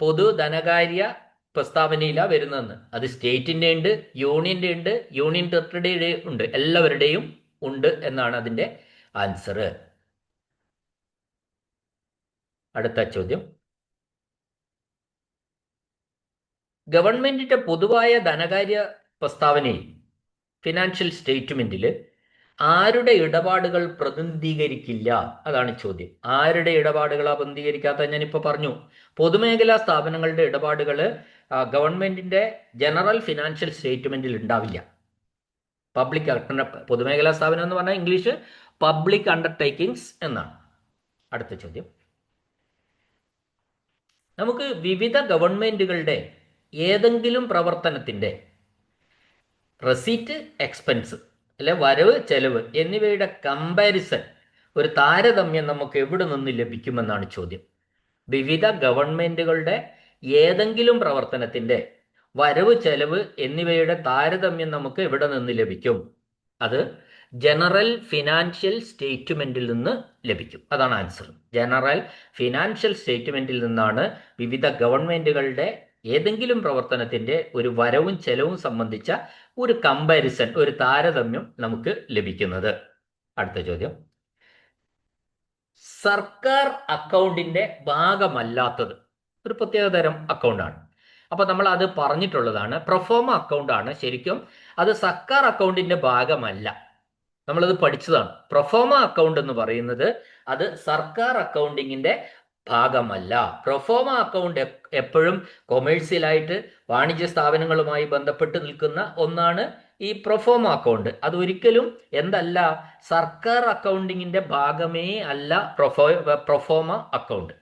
പൊതു ധനകാര്യ പ്രസ്താവനയിലാണ് വരുന്നതെന്ന്. അത് സ്റ്റേറ്റിൻ്റെ ഉണ്ട്, യൂണിയൻ്റെ ഉണ്ട്, യൂണിയൻ ടെറിട്ടറിയുടെ ഉണ്ട്, എല്ലാവരുടെയും ഉണ്ട് എന്നാണ് അതിൻ്റെ ആൻസർ. അടുത്ത ചോദ്യം, ഗവൺമെന്റിന്റെ പൊതുവായ ധനകാര്യ പ്രസ്താവനയിൽ ഫിനാൻഷ്യൽ സ്റ്റേറ്റ്മെന്റിൽ ആരുടെ ഇടപാടുകൾ പ്രതിനിധീകരിക്കില്ല? അതാണ് ചോദ്യം. ആരുടെ ഇടപാടുകളാണ് പ്രതിനിധീകരിക്കാത്ത? ഞാനിപ്പോൾ പറഞ്ഞു, പൊതുമേഖലാ സ്ഥാപനങ്ങളുടെ ഇടപാടുകൾ ഗവൺമെന്റിന്റെ ജനറൽ ഫിനാൻഷ്യൽ സ്റ്റേറ്റ്മെന്റിൽ ഉണ്ടാവില്ല. പബ്ലിക് പൊതുമേഖലാ സ്ഥാപനം എന്ന് പറഞ്ഞാൽ ഇംഗ്ലീഷ് പബ്ലിക് അണ്ടർടേക്കിങ്സ് എന്നാണ്. അടുത്ത ചോദ്യം, നമുക്ക് വിവിധ ഗവൺമെന്റുകളുടെ ഏതെങ്കിലും പ്രവർത്തനത്തിന്റെ റെസീറ്റ്, എക്സ്പെൻസ് അല്ലെ വരവ് ചെലവ് എന്നിവയുടെ കമ്പാരിസൺ, ഒരു താരതമ്യം നമുക്ക് എവിടെ നിന്ന് ലഭിക്കുമെന്നാണ് ചോദ്യം. വിവിധ ഗവൺമെന്റുകളുടെ ഏതെങ്കിലും പ്രവർത്തനത്തിന്റെ വരവ് ചെലവ് എന്നിവയുടെ താരതമ്യം നമുക്ക് എവിടെ നിന്ന് ലഭിക്കും? അത് ജനറൽ ഫിനാൻഷ്യൽ സ്റ്റേറ്റ്മെന്റിൽ നിന്ന് ലഭിക്കും. അതാണ് ആൻസർ. ജനറൽ ഫിനാൻഷ്യൽ സ്റ്റേറ്റ്മെന്റിൽ നിന്നാണ് വിവിധ ഗവൺമെന്റുകളുടെ ഏതെങ്കിലും പ്രവർത്തനത്തിന്റെ ഒരു വരവും ചെലവും സംബന്ധിച്ച ഒരു കമ്പാരിസൺ, ഒരു താരതമ്യം നമുക്ക് ലഭിക്കുന്നത്. അടുത്ത ചോദ്യം, സർക്കാർ അക്കൗണ്ടിന്റെ ഭാഗമല്ലാത്തത് ഒരു പ്രത്യേകതരം അക്കൗണ്ടാണ്. അപ്പൊ നമ്മൾ അത് പറഞ്ഞിട്ടുള്ളതാണ്. പ്രൊഫോമ അക്കൗണ്ടാണ് ശരിക്കും, അത് സർക്കാർ അക്കൗണ്ടിന്റെ ഭാഗമല്ല. നമ്മളത് പഠിച്ചതാണ്. പ്രൊഫോമ അക്കൗണ്ട് എന്ന് പറയുന്നത് അത് സർക്കാർ അക്കൗണ്ടിങ്ങിന്റെ ഭാഗമല്ല. പ്രൊഫോമ അക്കൗണ്ട് എപ്പോഴും കൊമേഴ്സ്യലായിട്ട് വാണിജ്യ സ്ഥാപനങ്ങളുമായി ബന്ധപ്പെട്ട് നിൽക്കുന്ന ഒന്നാണ് ഈ പ്രൊഫോമ അക്കൗണ്ട്. അത് ഒരിക്കലും എന്തല്ല, സർക്കാർ അക്കൗണ്ടിങ്ങിന്റെ ഭാഗമേ അല്ല പ്രൊഫോമ അക്കൗണ്ട്.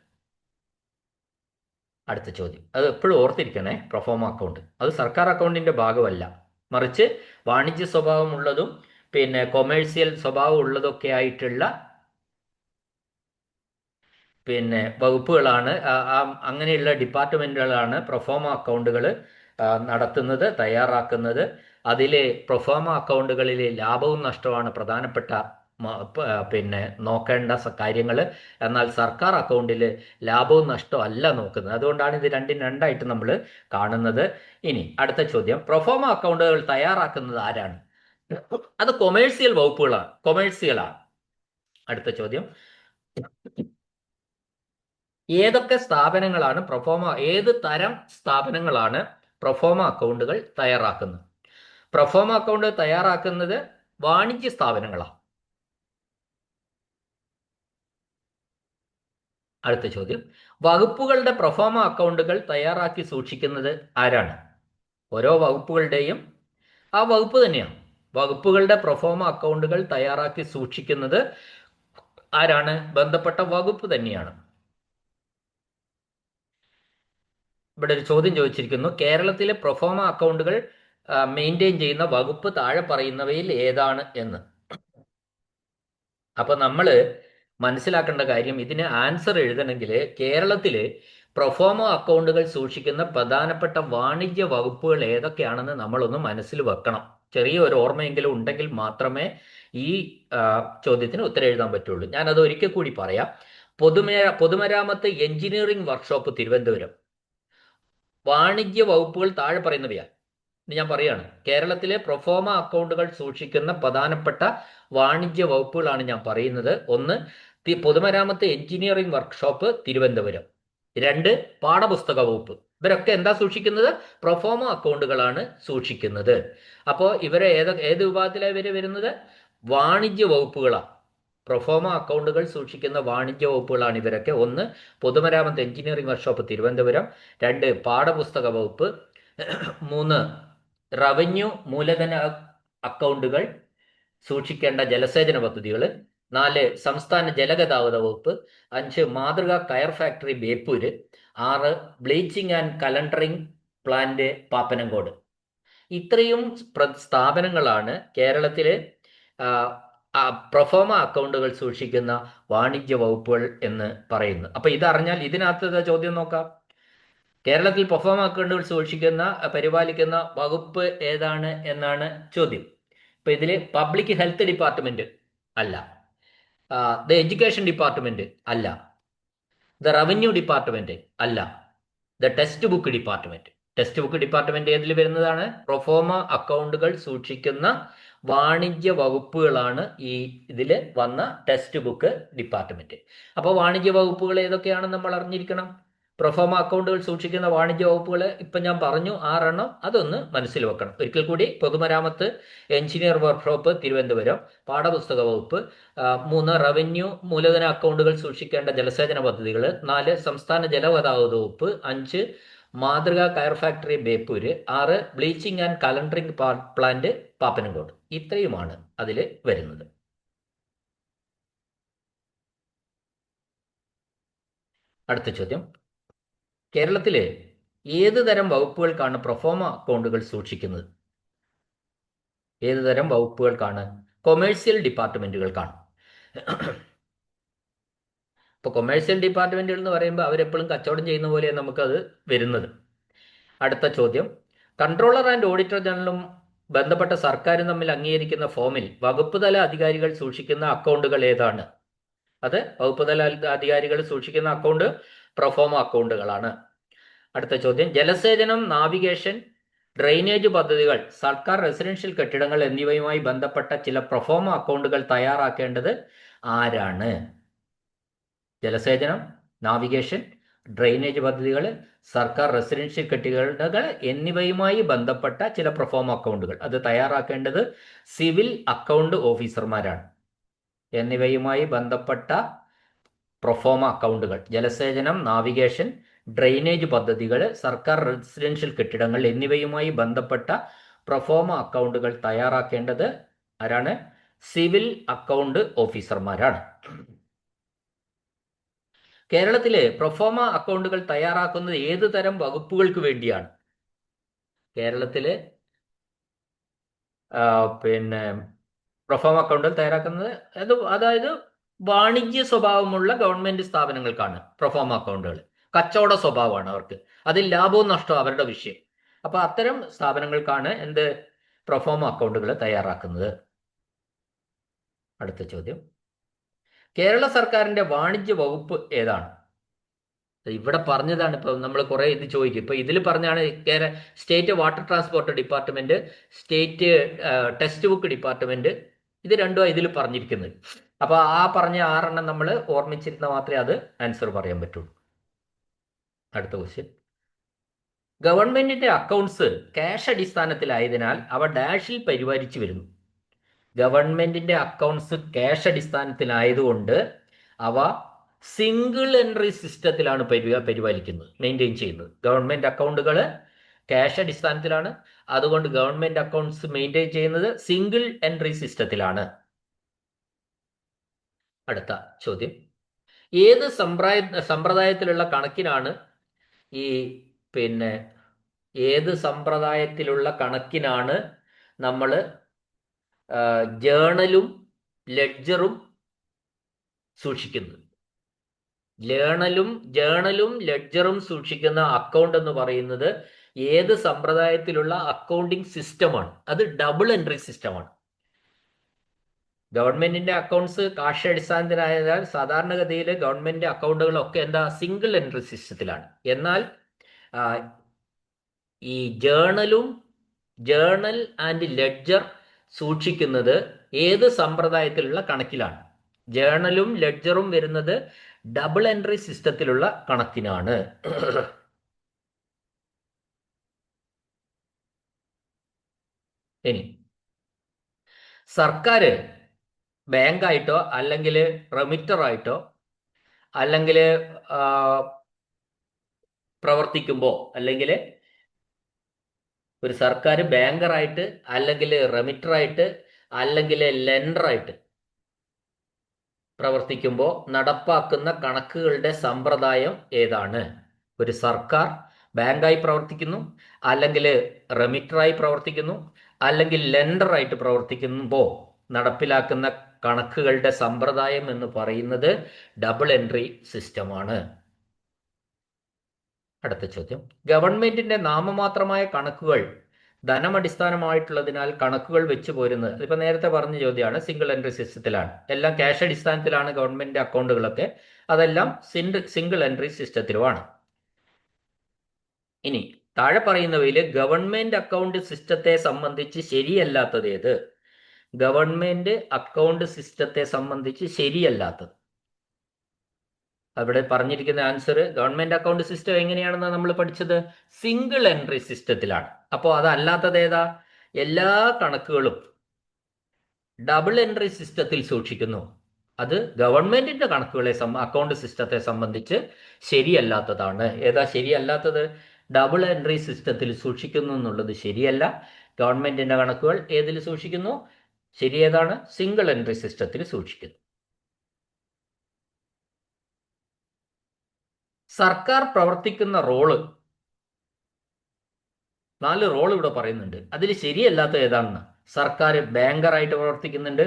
അടുത്ത ചോദ്യം, അത് എപ്പോഴും ഓർത്തിരിക്കണേ. പ്രൊഫോമ അക്കൗണ്ട് അത് സർക്കാർ അക്കൗണ്ടിന്റെ ഭാഗമല്ല, മറിച്ച് വാണിജ്യ സ്വഭാവമുള്ളതും പിന്നെ കൊമേഴ്സ്യൽ സ്വഭാവം ഉള്ളതൊക്കെ ആയിട്ടുള്ള പിന്നെ വകുപ്പുകളാണ്, അങ്ങനെയുള്ള ഡിപ്പാർട്ട്മെന്റുകളാണ് പ്രൊഫോമ അക്കൗണ്ടുകൾ നടത്തുന്നത്, തയ്യാറാക്കുന്നത്. അതിൽ പ്രൊഫോമ അക്കൗണ്ടുകളിൽ ലാഭവും നഷ്ടവുമാണ് പ്രധാനപ്പെട്ട പിന്നെ നോക്കേണ്ട കാര്യങ്ങൾ. എന്നാൽ സർക്കാർ അക്കൗണ്ടിൽ ലാഭവും നഷ്ടവും അല്ല നോക്കുന്നത്. അതുകൊണ്ടാണ് ഇത് രണ്ടും രണ്ടായിട്ട് നമ്മൾ കാണുന്നത്. ഇനി അടുത്ത ചോദ്യം, പ്രൊഫോമ അക്കൗണ്ടുകൾ തയ്യാറാക്കുന്നത് ആരാണ്? അത് കൊമേഴ്സ്യൽ വകുപ്പുകളാണ്, കൊമേഴ്സ്യലാണ്. അടുത്ത ചോദ്യം, ഏതൊക്കെ സ്ഥാപനങ്ങളാണ് ഏത് തരം സ്ഥാപനങ്ങളാണ് പ്രൊഫോമ അക്കൗണ്ടുകൾ തയ്യാറാക്കുന്നത്? പ്രൊഫോമ അക്കൗണ്ട് തയ്യാറാക്കുന്നത് വാണിജ്യ സ്ഥാപനങ്ങളാണ്. അടുത്ത ചോദ്യം, വകുപ്പുകളുടെ പ്രൊഫോമ അക്കൗണ്ടുകൾ തയ്യാറാക്കി സൂക്ഷിക്കുന്നത് ആരാണ്? ഓരോ വകുപ്പുകളുടെയും ആ വകുപ്പ് തന്നെയാണ്. വകുപ്പുകളുടെ പ്രൊഫോമ അക്കൗണ്ടുകൾ തയ്യാറാക്കി സൂക്ഷിക്കുന്നത് ആരാണ്? ബന്ധപ്പെട്ട വകുപ്പ് തന്നെയാണ്. ഇവിടെ ഒരു ചോദ്യം ചോദിച്ചിരിക്കുന്നു, കേരളത്തിലെ പ്രൊഫോമ അക്കൗണ്ടുകൾ മെയിൻറ്റെയിൻ ചെയ്യുന്ന വകുപ്പ് താഴെ പറയുന്നവയിൽ ഏതാണ് എന്ന്. അപ്പൊ നമ്മൾ മനസ്സിലാക്കേണ്ട കാര്യം, ഇതിന് ആൻസർ എഴുതണമെങ്കിൽ കേരളത്തില് പ്രൊഫോമോ അക്കൗണ്ടുകൾ സൂക്ഷിക്കുന്ന പ്രധാനപ്പെട്ട വാണിജ്യ വകുപ്പുകൾ ഏതൊക്കെയാണെന്ന് നമ്മളൊന്ന് മനസ്സിൽ വെക്കണം. ചെറിയ ഒരു ഓർമ്മയെങ്കിലും ഉണ്ടെങ്കിൽ മാത്രമേ ഈ ചോദ്യത്തിന് ഉത്തരം എഴുതാൻ പറ്റുള്ളൂ. ഞാനത് ഒരിക്കൽ കൂടി പറയാം. പൊതുമരാമത്ത് എഞ്ചിനീയറിംഗ് വർക്ക്ഷോപ്പ് തിരുവനന്തപുരം. വാണിജ്യ വകുപ്പുകൾ താഴെ പറയുന്നവയാണ്. ഞാൻ പറയാണ്, കേരളത്തിലെ പ്രൊഫോമ അക്കൗണ്ടുകൾ സൂക്ഷിക്കുന്ന പ്രധാനപ്പെട്ട വാണിജ്യ വകുപ്പുകളാണ് ഞാൻ പറയുന്നത്. ഒന്ന്, പൊതുമരാമത്ത് എഞ്ചിനീയറിംഗ് വർക്ക്ഷോപ്പ് തിരുവനന്തപുരം. രണ്ട്, പാഠപുസ്തക വകുപ്പ്. ഇവരൊക്കെ എന്താ സൂക്ഷിക്കുന്നത്? പ്രൊഫോമ അക്കൗണ്ടുകളാണ് സൂക്ഷിക്കുന്നത്. അപ്പോൾ ഇവരെ ഏത് വിഭാഗത്തിലാണ് ഇവര് വരുന്നത്? വാണിജ്യ വകുപ്പുകളാണ്. പ്രൊഫോമ അക്കൗണ്ടുകൾ സൂക്ഷിക്കുന്ന വാണിജ്യ വകുപ്പുകളാണ് ഇവരൊക്കെ. ഒന്ന്, പൊതുമരാമത്ത് എഞ്ചിനീയറിംഗ് വർക്ക്ഷോപ്പ് തിരുവനന്തപുരം. രണ്ട്, പാഠപുസ്തക വകുപ്പ്. മൂന്ന്, റവന്യൂ മൂലധന അക്കൗണ്ടുകൾ സൂക്ഷിക്കേണ്ട ജലസേചന പദ്ധതികൾ. നാല്, സംസ്ഥാന ജലഗതാഗത വകുപ്പ്. അഞ്ച്, മാതൃക കയർ ഫാക്ടറി ബേപ്പൂര്. ആറ്, bleaching and calendering plant Pappanamcode. ഇത്രയും സ്ഥാപനങ്ങളാണ് കേരളത്തിലെ പ്രൊഫോമ അക്കൗണ്ടുകൾ സൂക്ഷിക്കുന്ന വാണിജ്യ വകുപ്പുകൾ എന്ന് പറയുന്നത്. അപ്പൊ ഇതറിഞ്ഞാൽ ഇതിനകത്ത് ചോദ്യം നോക്കാം. കേരളത്തിൽ പ്രൊഫോമ അക്കൗണ്ടുകൾ സൂക്ഷിക്കുന്ന പരിപാലിക്കുന്ന വകുപ്പ് ഏതാണ് എന്നാണ് ചോദ്യം. ഇപ്പൊ ഇതില് പബ്ലിക് ഹെൽത്ത് ഡിപ്പാർട്ട്മെന്റ് അല്ല, ദ എഡ്യൂക്കേഷൻ ഡിപ്പാർട്ട്മെന്റ് അല്ല, ദ റവന്യൂ ഡിപ്പാർട്ട്മെന്റ് അല്ല, the text book department. Text book department ഏതിൽ വരുന്നതാണ്? പ്രൊഫോമ അക്കൗണ്ടുകൾ സൂക്ഷിക്കുന്ന വാണിജ്യ വകുപ്പുകളാണ് ഈ ഇതിൽ വന്ന ടെക്സ്റ്റ് ബുക്ക് ഡിപ്പാർട്ട്മെന്റ്. അപ്പോൾ വാണിജ്യ വകുപ്പുകൾ ഏതൊക്കെയാണെന്ന് നമ്മൾ അറിഞ്ഞിരിക്കണം. പ്രൊഫോമ അക്കൗണ്ടുകൾ സൂക്ഷിക്കുന്ന വാണിജ്യ വകുപ്പുകൾ ഇപ്പം ഞാൻ പറഞ്ഞു 6 എണ്ണം. അതൊന്ന് മനസ്സിൽ വെക്കണം. ഒരിക്കൽ കൂടി: പൊതുമരാമത്ത് എഞ്ചിനീയർ വർക്ക്ഷോപ്പ് തിരുവനന്തപുരം. പാഠപുസ്തക വകുപ്പ്. 3, റവന്യൂ മൂലധന അക്കൗണ്ടുകൾ സൂക്ഷിക്കേണ്ട ജലസേചന പദ്ധതികൾ. 4, സംസ്ഥാന ജലഗതാഗത വകുപ്പ്. 5, മാതൃക കയർ factory Beypore. 6, bleaching and calendering plant Pappanamcode. ഇത്രയുമാണ് അതിൽ വരുന്നത്. അടുത്ത ചോദ്യം: കേരളത്തിലെ ഏത് തരം വകുപ്പുകൾക്കാണ് പ്രൊഫോമ അക്കൗണ്ടുകൾ സൂക്ഷിക്കുന്നത്? ഏത് തരം വകുപ്പുകൾക്കാണ്? കൊമേഴ്സ്യൽ ഡിപ്പാർട്ട്മെന്റുകൾക്കാണ്. ഇപ്പോൾ കൊമേഴ്സ്യൽ ഡിപ്പാർട്ട്മെന്റുകൾ എന്ന് പറയുമ്പോൾ അവരെപ്പോഴും കച്ചവടം ചെയ്യുന്ന പോലെ നമുക്കത് വരുന്നത്. അടുത്ത ചോദ്യം: കൺട്രോളർ ആൻഡ് ഓഡിറ്റർ ജനറലും ബന്ധപ്പെട്ട സർക്കാരും തമ്മിൽ അംഗീകരിക്കുന്ന ഫോമിൽ വകുപ്പ് തല അധികാരികൾ സൂക്ഷിക്കുന്ന അക്കൗണ്ടുകൾ ഏതാണ്? അത് വകുപ്പ് തല അധികാരികൾ സൂക്ഷിക്കുന്ന അക്കൗണ്ട് പ്രൊഫോമ അക്കൗണ്ടുകളാണ്. അടുത്ത ചോദ്യം: ജലസേചനം, നാവിഗേഷൻ, ഡ്രെയിനേജ് പദ്ധതികൾ, സർക്കാർ റെസിഡൻഷ്യൽ കെട്ടിടങ്ങൾ എന്നിവയുമായി ബന്ധപ്പെട്ട ചില പ്രൊഫോമ അക്കൗണ്ടുകൾ തയ്യാറാക്കേണ്ടത് ആരാണ്? ജലസേചനം, നാവിഗേഷൻ, ഡ്രെയിനേജ് പദ്ധതികൾ, സർക്കാർ റെസിഡൻഷ്യൽ കെട്ടിടങ്ങൾ എന്നിവയുമായി ബന്ധപ്പെട്ട ചില പ്രൊഫോമ അക്കൗണ്ടുകൾ അത് തയ്യാറാക്കേണ്ടത് സിവിൽ അക്കൗണ്ട് ഓഫീസർമാരാണ്. എന്നിവയുമായി ബന്ധപ്പെട്ട പ്രൊഫോമ അക്കൗണ്ടുകൾ, ജലസേചനം, നാവിഗേഷൻ, ഡ്രെയിനേജ് പദ്ധതികൾ, സർക്കാർ റെസിഡൻഷ്യൽ കെട്ടിടങ്ങൾ എന്നിവയുമായി ബന്ധപ്പെട്ട പ്രൊഫോമ അക്കൗണ്ടുകൾ തയ്യാറാക്കേണ്ടത് ആരാണ്? സിവിൽ അക്കൗണ്ട് ഓഫീസർമാരാണ്. കേരളത്തിലെ പ്രൊഫോമ അക്കൗണ്ടുകൾ തയ്യാറാക്കുന്നത് ഏത് തരം വകുപ്പുകൾക്ക് വേണ്ടിയാണ്? കേരളത്തിലെ പ്രൊഫോമ അക്കൗണ്ടുകൾ തയ്യാറാക്കുന്നത് അതായത് വാണിജ്യ സ്വഭാവമുള്ള ഗവൺമെന്റ് സ്ഥാപനങ്ങൾക്കാണ് പ്രൊഫോമ അക്കൗണ്ടുകൾ. കച്ചവട സ്വഭാവമാണ് അവർക്ക്, അതിൽ ലാഭവും നഷ്ടവും അവരുടെ വിഷയം. അപ്പൊ അത്തരം സ്ഥാപനങ്ങൾക്കാണ് എന്ത്? പ്രൊഫോമ അക്കൗണ്ടുകൾ തയ്യാറാക്കുന്നത്. അടുത്ത ചോദ്യം: കേരള സർക്കാരിന്റെ വാണിജ്യ വകുപ്പ് ഏതാണ്? ഇവിടെ പറഞ്ഞതാണ്. ഇപ്പൊ നമ്മൾ കുറെ ഇത് ചോദിക്കും. ഇപ്പൊ ഇതിൽ പറഞ്ഞാണ് state water transport department, state text book department. ഇത് രണ്ടും ഇതിൽ പറഞ്ഞിരിക്കുന്നത്. അപ്പൊ ആ പറഞ്ഞ 6 എണ്ണം നമ്മൾ ഓർമ്മിച്ചിരുന്ന മാത്രമേ അത് ആൻസർ പറയാൻ പറ്റുള്ളൂ. അടുത്ത ക്വസ്റ്റ്യൻ: ഗവൺമെന്റിന്റെ അക്കൗണ്ട്സ് ക്യാഷ് അടിസ്ഥാനത്തിലായതിനാൽ അവ ഡാഷിൽ പരിപാലിച്ചു വരുന്നു. ഗവൺമെന്റിന്റെ അക്കൗണ്ട്സ് ക്യാഷ് അടിസ്ഥാനത്തിലായതുകൊണ്ട് അവ സിംഗിൾ എൻട്രി സിസ്റ്റത്തിലാണ് പരിപാലിക്കുന്നത്, മെയിൻറ്റെയിൻ ചെയ്യുന്നത്. ഗവൺമെന്റ് അക്കൗണ്ടുകൾ ക്യാഷ് അടിസ്ഥാനത്തിലാണ്, അതുകൊണ്ട് ഗവൺമെന്റ് അക്കൗണ്ട്സ് മെയിൻറ്റെയിൻ ചെയ്യുന്നത് സിംഗിൾ എൻട്രി സിസ്റ്റത്തിലാണ്. അടുത്ത ചോദ്യം: ഏത് സമ്പ്രദായത്തിലുള്ള കണക്കിനാണ് ഈ ഏത് സമ്പ്രദായത്തിലുള്ള കണക്കിനാണ് നമ്മൾ ജേണലും ലെഡ്ജറും സൂക്ഷിക്കുന്നത്? ജേണലും ലെഡ്ജറും സൂക്ഷിക്കുന്ന അക്കൗണ്ട് എന്ന് പറയുന്നത് ഏത് സമ്പ്രദായത്തിലുള്ള അക്കൗണ്ടിങ് സിസ്റ്റമാണ്? അത് ഡബിൾ എൻട്രി സിസ്റ്റമാണ്. ഗവൺമെന്റിന്റെ അക്കൗണ്ട്സ് കാർഷിക അടിസ്ഥാനത്തിലായതാൽ സാധാരണഗതിയിൽ ഗവൺമെന്റ് അക്കൗണ്ടുകളൊക്കെ എന്താ സിംഗിൾ എൻട്രി സിസ്റ്റത്തിലാണ്. എന്നാൽ ഈ ജേണൽ ആൻഡ് ലെഡ്ജർ സൂക്ഷിക്കുന്നത് ഏത് സമ്പ്രദായത്തിലുള്ള കണക്കിലാണ്? ജേണലും ലെഡ്ജറും വരുന്നത് ഡബിൾ എൻട്രി സിസ്റ്റത്തിലുള്ള കണക്കിനാണ്. ഇനി സർക്കാർ ബാങ്കായിട്ടോ അല്ലെങ്കിൽ റെമിറ്ററായിട്ടോ അല്ലെങ്കിൽ പ്രവർത്തിക്കുമ്പോൾ, അല്ലെങ്കിൽ ഒരു സർക്കാർ ബാങ്കറായിട്ട് അല്ലെങ്കിൽ റെമിറ്ററായിട്ട് അല്ലെങ്കിൽ ലെൻഡറായിട്ട് പ്രവർത്തിക്കുമ്പോൾ നടപ്പാക്കുന്ന കണക്കുകളുടെ സമ്പ്രദായം ഏതാണ്? ഒരു സർക്കാർ ബാങ്കായി പ്രവർത്തിക്കുന്നു, അല്ലെങ്കിൽ റെമിറ്ററായി പ്രവർത്തിക്കുന്നു, അല്ലെങ്കിൽ ലെൻഡറായിട്ട് പ്രവർത്തിക്കുമ്പോൾ നടപ്പിലാക്കുന്ന കണക്കുകളുടെ സമ്പ്രദായം എന്ന് പറയുന്നത് ഡബിൾ എൻട്രി സിസ്റ്റമാണ്. അടുത്ത ചോദ്യം, ഗവൺമെന്റിന്റെ നാമമാത്രമായ കണക്കുകൾ ധനമടിസ്ഥാനമായിട്ടുള്ളതിനാൽ കണക്കുകൾ വെച്ച് പോരുന്നത്, ഇപ്പൊ നേരത്തെ പറഞ്ഞ ചോദ്യമാണ്, സിംഗിൾ എൻട്രി സിസ്റ്റത്തിലാണ്. എല്ലാം ക്യാഷ് അടിസ്ഥാനത്തിലാണ് ഗവൺമെന്റ് അക്കൗണ്ടുകളൊക്കെ, അതെല്ലാം സിംഗിൾ എൻട്രി സിസ്റ്റത്തിലുമാണ്. ഇനി താഴെ പറയുന്നവയിൽ ഗവൺമെന്റ് അക്കൗണ്ട് സിസ്റ്റത്തെ സംബന്ധിച്ച് ശരിയല്ലാത്തത് ഏത്? ഗവൺമെന്റ് അക്കൗണ്ട് സിസ്റ്റത്തെ സംബന്ധിച്ച് ശരിയല്ലാത്തത്, അവിടെ പറഞ്ഞിരിക്കുന്ന ആൻസർ ഗവൺമെന്റ് അക്കൗണ്ട് സിസ്റ്റം എങ്ങനെയാണെന്ന് നമ്മൾ പഠിച്ചത് സിംഗിൾ എൻട്രി സിസ്റ്റത്തിലാണ്. അപ്പോൾ അതല്ലാത്തത് ഏതാ? എല്ലാ കണക്കുകളും ഡബിൾ എൻട്രി സിസ്റ്റത്തിൽ സൂക്ഷിക്കുന്നു. അത് ഗവൺമെന്റിന്റെ കണക്കുകളെ അക്കൗണ്ട് സിസ്റ്റത്തെ സംബന്ധിച്ച് ശരിയല്ലാത്തതാണ്. ഏതാ ശരിയല്ലാത്തത്? ഡബിൾ എൻട്രി സിസ്റ്റത്തിൽ സൂക്ഷിക്കുന്നു എന്നുള്ളത് ശരിയല്ല. ഗവൺമെന്റിന്റെ കണക്കുകൾ ഏതിൽ സൂക്ഷിക്കുന്നു? ശരി ഏതാണ്? സിംഗിൾ എൻട്രി സിസ്റ്റത്തിൽ സൂക്ഷിക്കുന്നു. സർക്കാർ പ്രവർത്തിക്കുന്ന റോള്, 4 റോൾ ഇവിടെ പറയുന്നുണ്ട്. അതിൽ ശരിയല്ലാത്ത ഏതാണെന്ന്? സർക്കാർ ബാങ്കറായിട്ട് പ്രവർത്തിക്കുന്നുണ്ട്,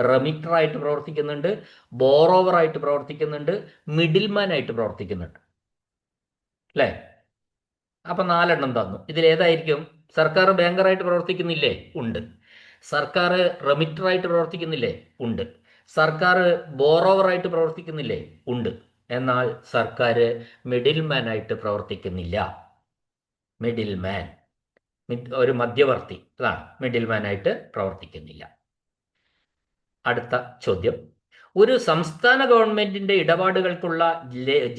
റെമിറ്ററായിട്ട് പ്രവർത്തിക്കുന്നുണ്ട്, ബോറോവറായിട്ട് പ്രവർത്തിക്കുന്നുണ്ട്, മിഡിൽമാൻ ആയിട്ട് പ്രവർത്തിക്കുന്നുണ്ട്, അല്ലേ? അപ്പൊ 4 തന്നു. ഇതിൽ ഏതായിരിക്കും? സർക്കാർ ബാങ്കറായിട്ട് പ്രവർത്തിക്കുന്നില്ലേ? ഉണ്ട്. സർക്കാർ റെമിറ്ററായിട്ട് പ്രവർത്തിക്കുന്നില്ലേ? ഉണ്ട്. സർക്കാർ ബോറോവറായിട്ട് പ്രവർത്തിക്കുന്നില്ലേ? ഉണ്ട്. എന്നാൽ സർക്കാർ മിഡിൽമാൻ ആയിട്ട് പ്രവർത്തിക്കുന്നില്ല. മിഡിൽമാൻ, ഒരു മധ്യവർത്തി, അതാണ് മിഡിൽമാൻ ആയിട്ട് പ്രവർത്തിക്കുന്നില്ല. അടുത്ത ചോദ്യം, ഒരു സംസ്ഥാന ഗവൺമെന്റിന്റെ ഇടപാടുകൾക്കുള്ള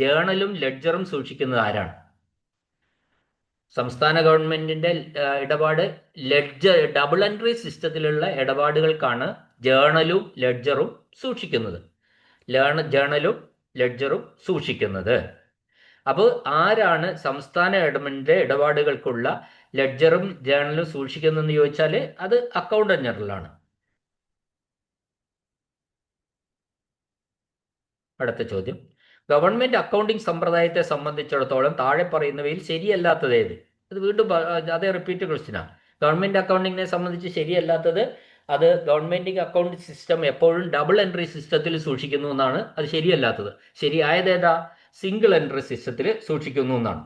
ജേണലും ലെഡ്ജറും സൂക്ഷിക്കുന്നത് ആരാണ്? സംസ്ഥാന ഗവൺമെന്റിന്റെ ഇടപാട് ഡബിൾ എൻട്രി സിസ്റ്റത്തിലുള്ള ഇടപാടുകൾക്കാണ് ജേണലും ലെഡ്ജറും സൂക്ഷിക്കുന്നത്. ജേണലും ലെഡ്ജറും സൂക്ഷിക്കുന്നത്. അപ്പോൾ ആരാണ് സംസ്ഥാന ഗവൺമെന്റിന്റെ ഇടപാടുകൾക്കുള്ള ലെഡ്ജറും ജേണലും സൂക്ഷിക്കുന്നതെന്ന് ചോദിച്ചാൽ അത് അക്കൗണ്ടന്റ് ജനറലാണ്. അടുത്ത ചോദ്യം, ഗവൺമെന്റ് അക്കൗണ്ടിംഗ് സമ്പ്രദായത്തെ സംബന്ധിച്ചിടത്തോളം താഴെ പറയുന്നവയിൽ ശരിയല്ലാത്തത് ഏത്? ഇത് വീണ്ടും അതേ റിപ്പീറ്റ് ക്വസ്റ്റ്യനാണ്. ഗവൺമെന്റ് അക്കൗണ്ടിങ്ങിനെ സംബന്ധിച്ച് ശരിയല്ലാത്തത്, അത് ഗവൺമെന്റ് അക്കൗണ്ട് സിസ്റ്റം എപ്പോഴും ഡബിൾ എൻട്രി സിസ്റ്റത്തിൽ സൂക്ഷിക്കുന്നു എന്നാണ്. അത് ശരിയല്ലാത്തത്. ശരിയായത് ഏതാ? സിംഗിൾ എൻട്രി സിസ്റ്റത്തിൽ സൂക്ഷിക്കുന്നു എന്നാണ്.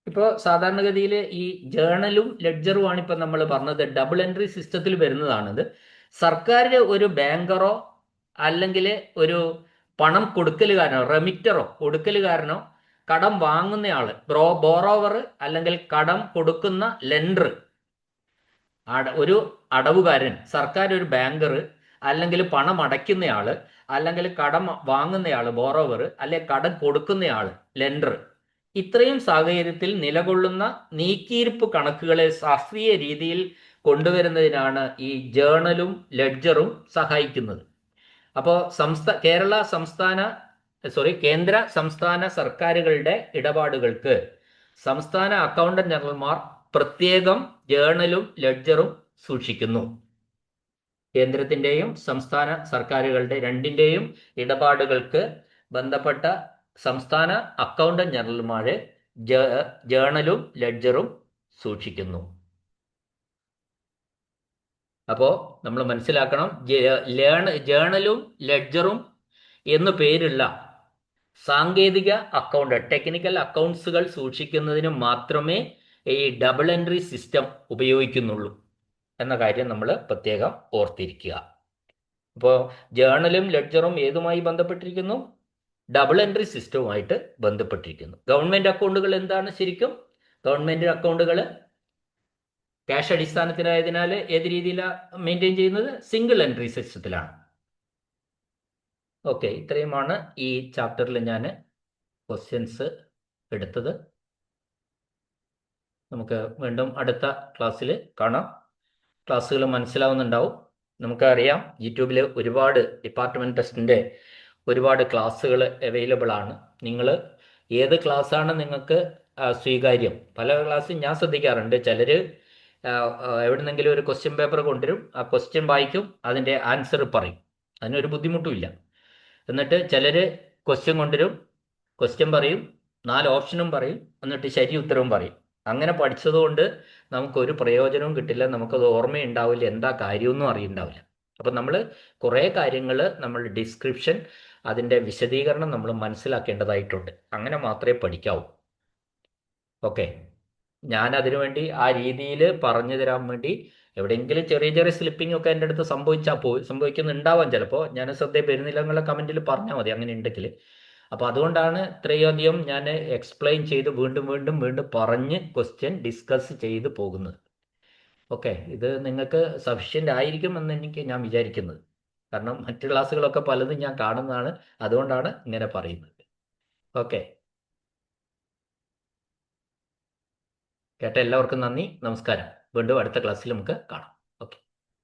ഇപ്പോൾ സാധാരണഗതിയിൽ ഈ ജേണലും ലെഡ്ജറുമാണ് ഇപ്പം നമ്മൾ പറഞ്ഞത് ഡബിൾ എൻട്രി സിസ്റ്റത്തിൽ വരുന്നതാണിത്. സർക്കാർ ഒരു ബാങ്കറോ അല്ലെങ്കിൽ ഒരു പണം കൊടുക്കലുകാരനോ റെമിറ്ററോ കൊടുക്കലുകാരനോ കടം വാങ്ങുന്നയാള് ബോറോവർ അല്ലെങ്കിൽ കടം കൊടുക്കുന്ന ലെൻഡർ, ഒരു അടവുകാരൻ, സർക്കാർ ഒരു ബാങ്കർ, അല്ലെങ്കിൽ പണം അടയ്ക്കുന്നയാള്, അല്ലെങ്കിൽ കടം വാങ്ങുന്നയാള് ബോറോവർ, അല്ലെങ്കിൽ കടം കൊടുക്കുന്നയാള് ലെൻഡർ, ഇത്രയും സാഹചര്യത്തിൽ നിലകൊള്ളുന്ന നീക്കിയിരിപ്പ് കണക്കുകളെ ശാസ്ത്രീയ രീതിയിൽ കൊണ്ടുവരുന്നതിനാണ് ഈ ജേണലും ലെഡ്ജറും സഹായിക്കുന്നത്. അപ്പോൾ കേന്ദ്ര സംസ്ഥാന സർക്കാരുകളുടെ ഇടപാടുകൾക്ക് സംസ്ഥാന അക്കൗണ്ടന്റ് ജനറൽമാർ പ്രത്യേകം ജേണലും ലെഡ്ജറും സൂക്ഷിക്കുന്നു. കേന്ദ്രത്തിന്റെയും സംസ്ഥാന സർക്കാരുകളുടെ രണ്ടിന്റെയും ഇടപാടുകൾക്ക് ബന്ധപ്പെട്ട സംസ്ഥാന അക്കൗണ്ടന്റ് ജനറൽമാര് ജേണലും ലെഡ്ജറും സൂക്ഷിക്കുന്നു. അപ്പോൾ നമ്മൾ മനസ്സിലാക്കണം, ജേണലും ലെഡ്ജറും എന്നു പേരുള്ള സാങ്കേതിക ടെക്നിക്കൽ അക്കൗണ്ട്സുകൾ സൂക്ഷിക്കുന്നതിന് മാത്രമേ ഈ ഡബിൾ എൻട്രി സിസ്റ്റം ഉപയോഗിക്കുന്നുള്ളൂ എന്ന കാര്യം നമ്മൾ പ്രത്യേകം ഓർത്തിരിക്കുക. അപ്പോൾ ജേണലും ലെഡ്ജറും ഏതുമായി ബന്ധപ്പെട്ടിരിക്കുന്നു? ഡബിൾ എൻട്രി സിസ്റ്റവുമായിട്ട് ബന്ധപ്പെട്ടിരിക്കുന്നു. ഗവൺമെന്റ് അക്കൗണ്ടുകൾ എന്താണ് ശരിക്കും? ഗവൺമെന്റ് അക്കൗണ്ടുകൾ ക്യാഷ് അടിസ്ഥാനത്തിലായതിനാൽ ഏത് രീതിയിലാണ് മെയിൻറ്റെയിൻ ചെയ്യുന്നത്? Single entry സിസ്റ്റത്തിലാണ്. ഓക്കെ, ഇത്രയുമാണ് ഈ ചാപ്റ്ററിൽ ഞാൻ ക്വസ്റ്റ്യൻസ് എടുത്തത്. നമുക്ക് വീണ്ടും അടുത്ത ക്ലാസ്സിൽ കാണാം. ക്ലാസ്സുകൾ മനസ്സിലാവുന്നുണ്ടാവും. നമുക്കറിയാം, യൂട്യൂബിൽ ഒരുപാട് ഡിപ്പാർട്ട്മെൻറ്റ് ടെസ്റ്റിൻ്റെ ഒരുപാട് ക്ലാസ്സുകൾ അവൈലബിൾ ആണ്. നിങ്ങൾ ഏത് ക്ലാസ്സാണ് നിങ്ങൾക്ക് സ്വീകാര്യം? പല ക്ലാസ്സും ഞാൻ ശ്രദ്ധിക്കാറുണ്ട്. ചിലർ എവിടെന്നെങ്കിലും ഒരു ക്വസ്റ്റ്യൻ പേപ്പർ കൊണ്ടുവരും, ആ ക്വസ്റ്റ്യൻ വായിക്കും, അതിൻ്റെ ആൻസർ പറയും, അതിനൊരു ബുദ്ധിമുട്ടുമില്ല. എന്നിട്ട് ചിലർ ക്വസ്റ്റ്യൻ കൊണ്ടുവരും, ക്വസ്റ്റ്യൻ പറയും, 4 ഓപ്ഷനും പറയും, എന്നിട്ട് ശരി ഉത്തരവും പറയും. അങ്ങനെ പഠിച്ചതുകൊണ്ട് നമുക്കൊരു പ്രയോജനവും കിട്ടില്ല, നമുക്കത് ഓർമ്മയുണ്ടാവില്ല, എന്താ കാര്യമൊന്നും അറിയുണ്ടാവില്ല. അപ്പം നമ്മൾ കുറേ കാര്യങ്ങൾ നമ്മൾ ഡിസ്ക്രിപ്ഷൻ, അതിൻ്റെ വിശദീകരണം നമ്മൾ മനസ്സിലാക്കേണ്ടതായിട്ടുണ്ട്. അങ്ങനെ മാത്രമേ പഠിക്കാവൂ. ഓക്കെ, ഞാൻ അതിനുവേണ്ടി ആ രീതിയിൽ പറഞ്ഞു തരാൻ വേണ്ടി എവിടെയെങ്കിലും ചെറിയ ചെറിയ സ്ലിപ്പിംഗ് ഒക്കെ എൻ്റെ അടുത്ത് സംഭവിക്കുന്നുണ്ടാവാം. ചിലപ്പോൾ ഞാൻ ശ്രദ്ധയിൽ വരുന്നില്ല എന്നുള്ള കമൻറ്റിൽ പറഞ്ഞാൽ മതി, അങ്ങനെ ഉണ്ടെങ്കിൽ. അപ്പോൾ അതുകൊണ്ടാണ് ഇത്രയധികം ഞാൻ എക്സ്പ്ലെയിൻ ചെയ്ത് വീണ്ടും വീണ്ടും വീണ്ടും പറഞ്ഞ് ക്വസ്റ്റ്യൻ ഡിസ്കസ് ചെയ്ത് പോകുന്നത്. ഓക്കെ, ഇത് നിങ്ങൾക്ക് സഫിഷ്യൻ്റ് ആയിരിക്കും എന്ന് ഞാൻ വിചാരിക്കുന്നത്. കാരണം മറ്റ് ക്ലാസ്സുകളൊക്കെ പലതും ഞാൻ കാണുന്നതാണ്, അതുകൊണ്ടാണ് ഇങ്ങനെ പറയുന്നത്. ഓക്കെ, കേട്ട എല്ലാവർക്കും നന്ദി, നമസ്കാരം. വീണ്ടും അടുത്ത ക്ലാസ്സിൽ നമുക്ക് കാണാം.